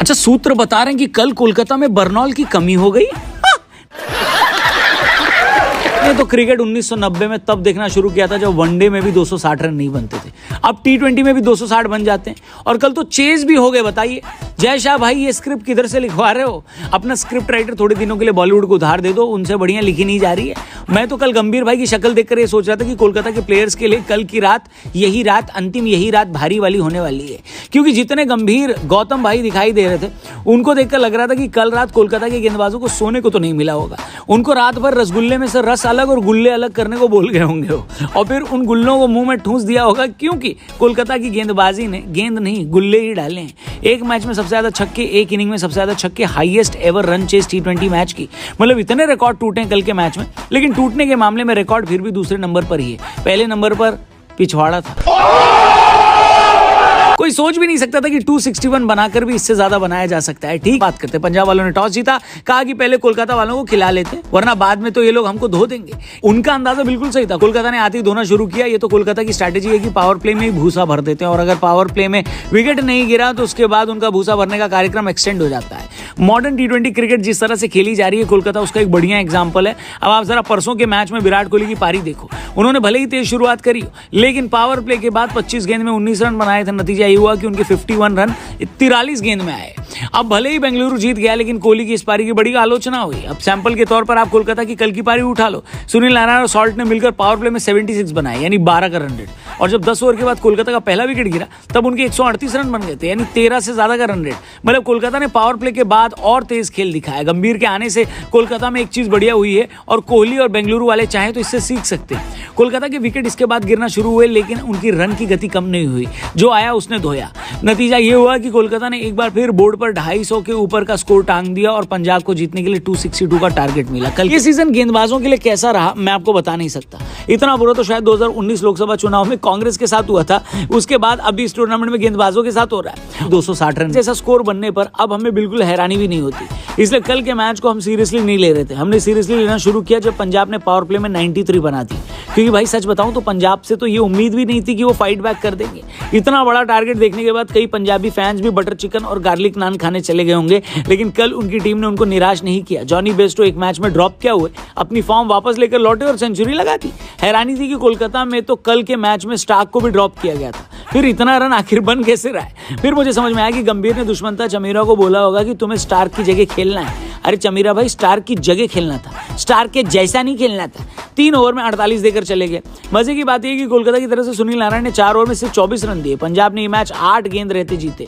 अच्छा, सूत्र बता रहे हैं कि कल कोलकाता में बर्नॉल की कमी हो गई। ये तो क्रिकेट 1990 में तब देखना शुरू किया था जब वनडे में भी 260 रन नहीं बनते थे। अब T20 में भी 260 बन जाते हैं और कल तो चेज भी हो गए। बताइए जय शाह भाई, ये स्क्रिप्ट किधर से लिखवा रहे हो? अपना स्क्रिप्ट राइटर थोड़े दिनों के लिए बॉलीवुड को उधार दे दो, उनसे बढ़िया लिखी नहीं जा रही है। मैं तो कल गंभीर भाई की शक्ल देखकर ये सोच रहा था कि कोलकाता के प्लेयर्स के लिए कल की रात, यही रात अंतिम, यही रात भारी वाली होने वाली है। क्योंकि जितने गंभीर गौतम भाई दिखाई दे रहे थे, उनको देखकर लग रहा था कि कल रात कोलकाता के गेंदबाजों को सोने को तो नहीं मिला होगा। उनको रात भर रसगुल्ले में से रस अलग और गुल्ले अलग करने को बोल गए होंगे और फिर उन गुल्लों को मुंह में ठूंस दिया होगा, क्योंकि कोलकाता की गेंदबाजी ने गेंद नहीं गुल्ले ही डाले हैं। एक मैच में सबसे ज्यादा छक्के, एक इनिंग में सबसे ज्यादा छक्के, highest ever run chase T20 match की। मतलब इतने रिकॉर्ड टूटे कल के मैच में, लेकिन टूटने के मामले में रिकॉर्ड फिर भी दूसरे नंबर पर ही है। पहले नंबर पर पिछवाड़ा था। कोई सोच भी नहीं सकता था कि 261 बनाकर भी इससे ज्यादा बनाया जा सकता है। ठीक बात करते, पंजाब वालों ने टॉस जीता, कहा कि पहले कोलकाता वालों को खिला लेते, वरना बाद में तो ये लोग हमको धो देंगे। उनका अंदाजा बिल्कुल सही था। कोलकाता ने आते ही धोना शुरू किया। ये तो कोलकाता की स्ट्रैटेजी है कि पावर प्ले में ही भूसा भर देते हैं और अगर पावर प्ले में विकेट नहीं गिरा तो उसके बाद उनका भूसा भरने का कार्यक्रम एक्सटेंड हो जाता है। मॉडर्न T20 क्रिकेट जिस तरह से खेली जा रही है कोलकाता, उसका एक बढ़िया एग्जाम्पल है। अब आप जरा परसों के मैच में विराट कोहली की पारी देखो। उन्होंने भले ही तेज शुरुआत करी, लेकिन पावर प्ले के बाद 25 गेंद में 19 रन बनाए थे। नतीजा ये हुआ कि उनके 51 रन 43 गेंद में आए। अब भले ही बेंगलुरु जीत गया, लेकिन कोहली की इस पारी की बड़ी आलोचना हुई। अब सैंपल के तौर पर आप कोलकाता की कल की पारी उठा लो। सुनील नारायण और सॉल्ट ने मिलकर पावर प्ले में 76 बनाए, यानी 12 का रन रेट। और जब 10 ओवर के बाद कोलकाता का पहला विकेट गिरा, तब उनके 138 रन बन गए थे, यानी 13 से ज्यादा का रन रेट। मतलब कोलकाता ने पावर प्ले के बाद और तेज खेल दिखाया। गंभीर के आने से कोलकाता में एक चीज बढ़िया हुई है और कोहली और बेंगलुरु वाले चाहे तो इससे सीख सकते हैं। कोलकाता के विकेट इसके बाद गिरना शुरू हुए, लेकिन उनकी रन की गति कम नहीं हुई। जो आया उसने धोया। नतीजा ये हुआ कि कोलकाता ने एक बार फिर बोर्ड पर 250 के ऊपर का स्कोर टांग दिया और पंजाब को जीतने के लिए 262 का टारगेट मिला। कल ये सीजन गेंदबाजों के लिए कैसा रहा मैं आपको बता नहीं सकता। इतना बुरा तो शायद 2019 लोकसभा चुनाव में कांग्रेस के साथ हुआ था। उसके बाद अभी इस टूर्नामेंट में गेंदबाजों के साथ हो रहा है। 260 रन जैसा स्कोर बनने पर अब हमें बिल्कुल हैरानी भी नहीं होती। इसलिए कल के मैच को हम सीरियसली नहीं ले रहे थे। हमने सीरियसली लेना शुरू किया जब पंजाब ने पावर प्ले में 93 बना दी। क्योंकि भाई सच बताऊं तो पंजाब से तो ये उम्मीद भी नहीं थी कि वो फाइट बैक कर देंगे। इतना बड़ा टारगेट देखने के बाद कई पंजाबी फैंस भी बटर चिकन और गार्लिक नान खाने चले गए होंगे, लेकिन कल उनकी टीम ने उनको निराश नहीं किया। जॉनी बेस्टो एक मैच में ड्रॉप क्या हुए, अपनी फॉर्म वापस लेकर लौटे और सेंचुरी लगा दी। हैरानी थी कि कोलकाता में तो कल के मैच में स्टार्क को भी ड्रॉप किया गया था। फिर इतना रन आखिर बन कैसे रहा है? फिर मुझे समझ में आया कि गंभीर ने दुश्मनता चमीरा को बोला होगा कि तुम्हें स्टार्क की जगह खेलना है। अरे चमीरा भाई, स्टार्क की जगह खेलना था, स्टार्क के जैसा नहीं खेलना था। 3 ओवर में 48 देकर चले गए। मजे की बात यह कि कोलकाता की तरफ से सुनील नारायण ने 4 ओवर में सिर्फ 24 रन दिए। पंजाब ने ये मैच 8 गेंद रहते जीते।